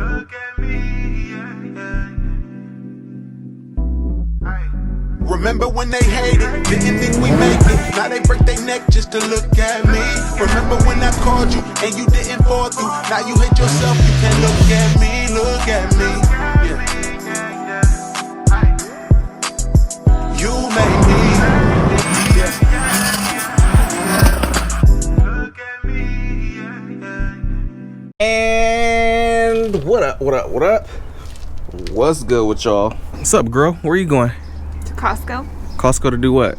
Look at me, yeah, yeah. Remember when they hated, didn't think we make it. Now they break their neck just to look at me. Remember when I called you and you didn't fall through. Now you hate yourself, you can't look at me, look at me. Yeah. You made me. Yeah. Look at me. And what up? What's good with y'all? What's up, girl? Where you going? Costco. Costco to do what?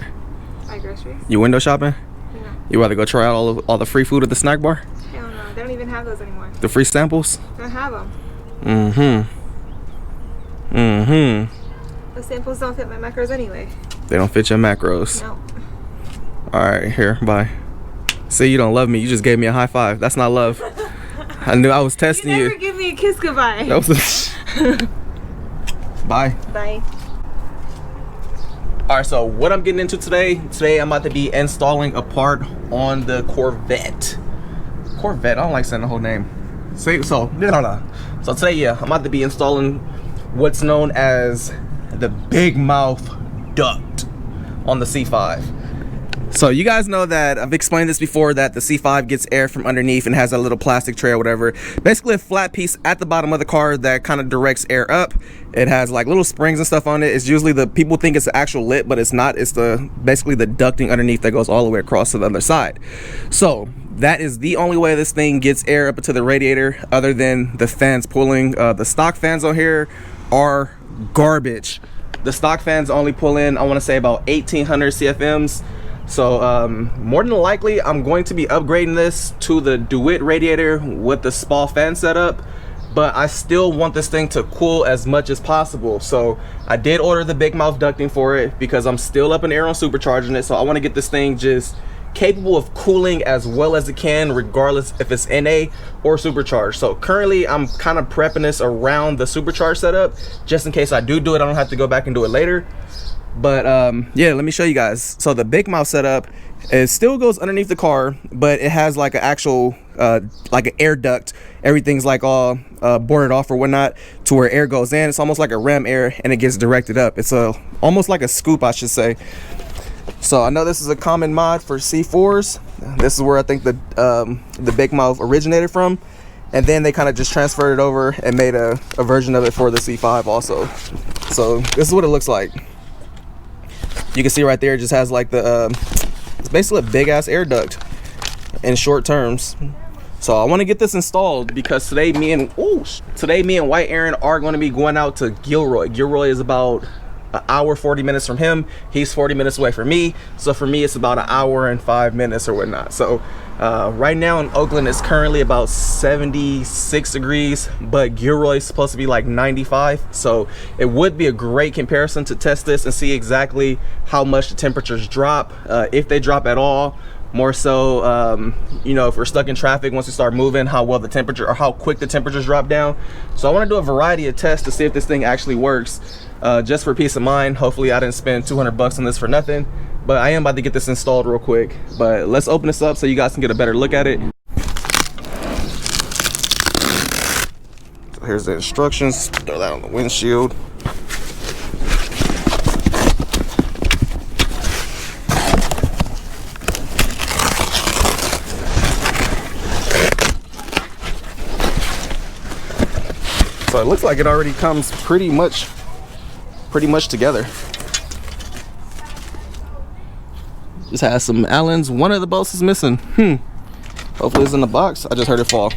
Buy groceries. You window shopping? Yeah. You rather go try out all the free food at the snack bar? Hell no, they don't even have those anymore. The free samples? They don't have them. The samples don't fit my macros anyway. They don't fit your macros. No. Alright, here, bye. See, you don't love me. You just gave me a high five. That's not love. I knew I was testing you. You never give me a kiss goodbye. That was Bye. Bye. Alright, so what I'm getting into today I'm about to be installing a part on the Corvette. Corvette, I don't like saying the whole name. So today, yeah, I'm about to be installing what's known as the big mouth duct on the C5. So you guys know that I've explained this before, that the C5 gets air from underneath and has a little plastic tray or whatever. Basically a flat piece at the bottom of the car that kind of directs air up. It has like little springs and stuff on it. It's usually people think it's the actual lip, but it's not. It's basically the ducting underneath that goes all the way across to the other side. So that is the only way this thing gets air up into the radiator, other than the fans pulling. The stock fans on here are garbage. The stock fans only pull in, I want to say, about 1800 CFMs. So more than likely I'm going to be upgrading this to the DeWitt radiator with the SPA fan setup, but I still want this thing to cool as much as possible. So I did order the big mouth ducting for it because I'm still up in the air on supercharging it. So I want to get this thing just capable of cooling as well as it can, regardless if it's NA or supercharged. So currently I'm kind of prepping this around the supercharged setup just in case I do it. I don't have to go back and do it later. But yeah, let me show you guys. So the big mouth setup, it still goes underneath the car, but it has like an actual like an air duct. Everything's like all boarded off or whatnot to where air goes in. It's almost like a ram air and it gets directed up. It's almost like a scoop, I should say. So I know this is a common mod for C4s. This is where I think the big mouth originated from, and then they kind of just transferred it over and made a version of it for the C5 also. So this is what it looks like. You can see right there, it just has like it's basically a big ass air duct in short terms. So I want to get this installed because today me and White Aaron are going to be going out to Gilroy. Gilroy is about an hour 40 minutes from him. He's 40 minutes away from me. So for me, it's about an hour and 5 minutes or whatnot. So right now in Oakland, it's currently about 76 degrees, but Gilroy is supposed to be like 95. So it would be a great comparison to test this and see exactly how much the temperatures drop, if they drop at all. More so, you know, if we're stuck in traffic, once we start moving, how well the temperature or how quick the temperatures drop down. So I want to do a variety of tests to see if this thing actually works, just for peace of mind. Hopefully I didn't spend 200 bucks on this for nothing, but I am about to get this installed real quick. But let's open this up so you guys can get a better look at it. So here's the instructions. Throw that on the windshield. So it looks like it already comes pretty much together. Just has some Allens. One of the bolts is missing. Hopefully it's in the box. I just heard it fall.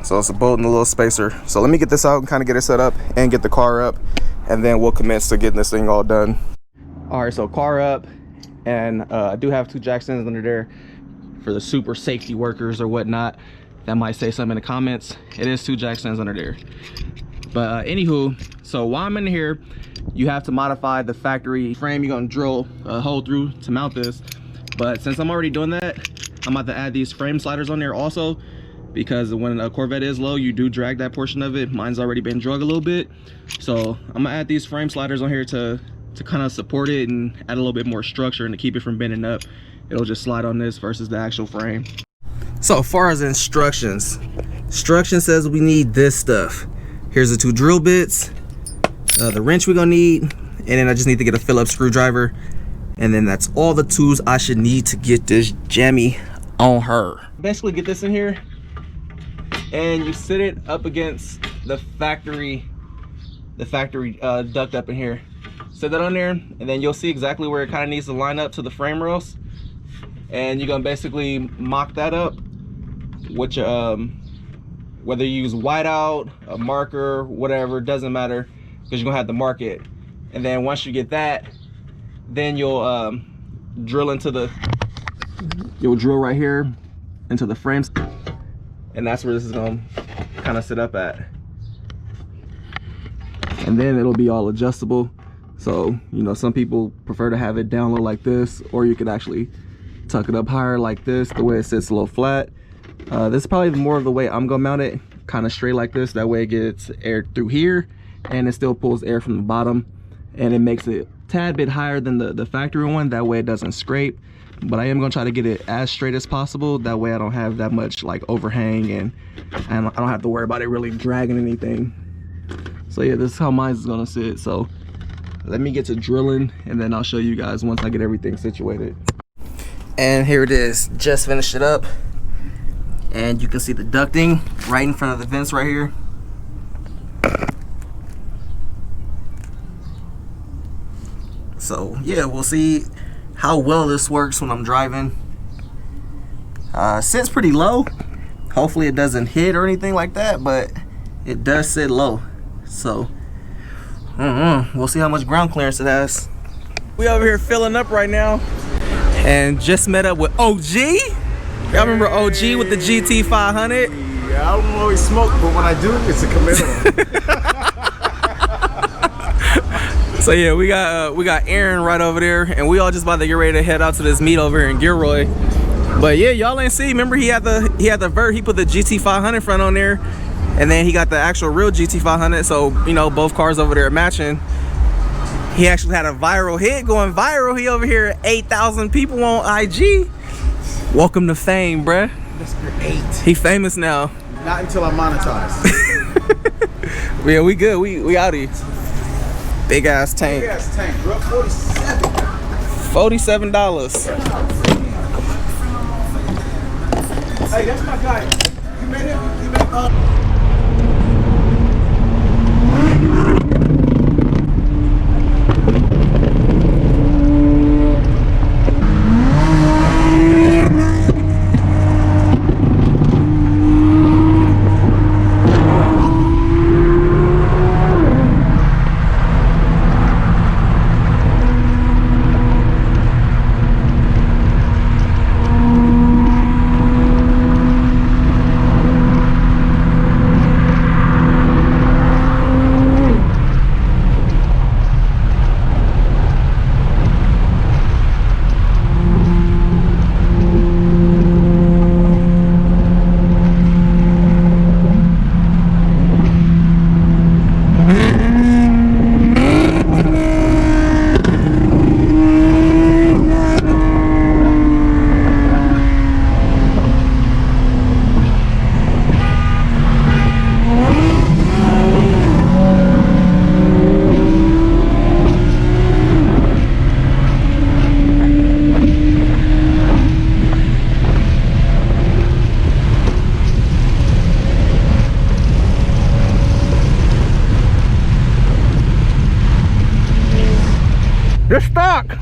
So it's a bolt and a little spacer. So let me get this out and kind of get it set up and get the car up, and then we'll commence to getting this thing all done. All right, so car up, and I do have 2 jack stands under there for the super safety workers or whatnot that might say something in the comments. It is 2 jack stands under there. But anywho, so while I'm in here, you have to modify the factory frame you're gonna drill a hole through to mount this. But since I'm already doing that, I'm about to add these frame sliders on there also, because when a Corvette is low, you do drag that portion of it. Mine's already been drug a little bit. So I'm gonna add these frame sliders on here to kind of support it and add a little bit more structure and to keep it from bending up. It'll just slide on this versus the actual frame. So as far as instructions, Instruction says we need this stuff. Here's the 2 drill bits, the wrench we're gonna need, and then I just need to get a Phillips screwdriver, and then that's all the tools I should need to get this jammy on her. Basically get this in here, and you sit it up against the factory duct up in here. Set that on there, and then you'll see exactly where it kind of needs to line up to the frame rails, and you're gonna basically mock that up, which whether you use whiteout, a marker, whatever, doesn't matter, because you're gonna have to mark it. And then once you get that, then you'll drill right here into the frames, and that's where this is gonna kind of sit up at. And then it'll be all adjustable. So, you know, some people prefer to have it down low like this, or you could actually tuck it up higher like this, the way it sits a little flat. This is probably more of the way I'm gonna mount it, kind of straight like this. That way it gets air through here, and it still pulls air from the bottom, and it makes it a tad bit higher than the factory one. That way it doesn't scrape. But I am gonna try to get it as straight as possible. That way I don't have that much like overhang, and I don't have to worry about it really dragging anything. So yeah, this is how mine is gonna sit. So let me get to drilling, and then I'll show you guys once I get everything situated. And here it is, just finished it up, and you can see the ducting right in front of the vents right here. So yeah, we'll see how well this works when I'm driving. Sits pretty low. Hopefully it doesn't hit or anything like that, but it does sit low. So we'll see how much ground clearance it has. We over here filling up right now, and just met up with OG. Y'all remember OG with the GT 500? Yeah, I don't always smoke, but when I do, it's a commitment. So yeah, we got Aaron right over there, and we all just about to get ready to head out to this meet over here in Gilroy. But yeah, y'all ain't see. Remember he had the vert. He put the GT 500 front on there, and then he got the actual real GT 500. So you know, both cars over there matching. He actually had a viral hit going viral. He over here, 8,000 people on IG. Welcome to fame, bruh. Mr. 8. He famous now. Not until I monetize. Yeah, we good. We out here. Big ass tank. Big ass tank, bro. $47. Hey, that's my guy. You met him? You met You're stuck.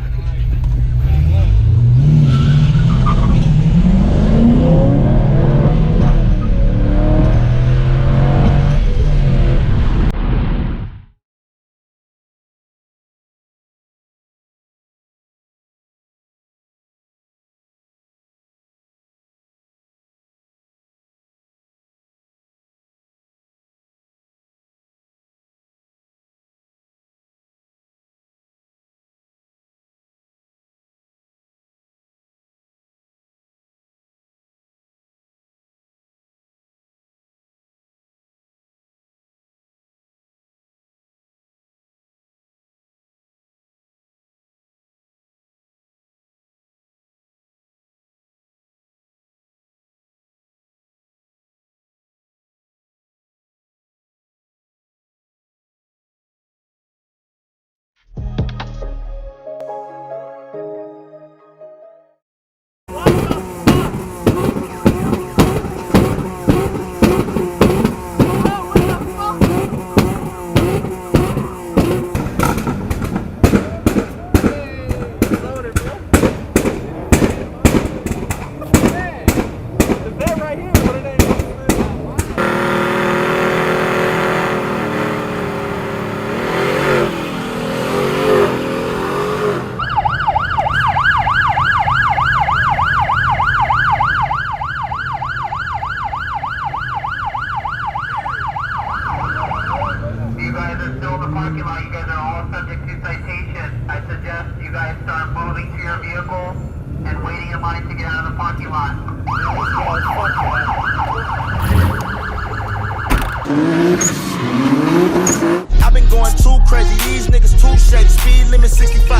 parking lot. You guys are all subject to citation. I suggest you guys start moving to your vehicle and waiting in line to get out of the parking lot. I've been going too crazy, these niggas too shady. Speed limit 65.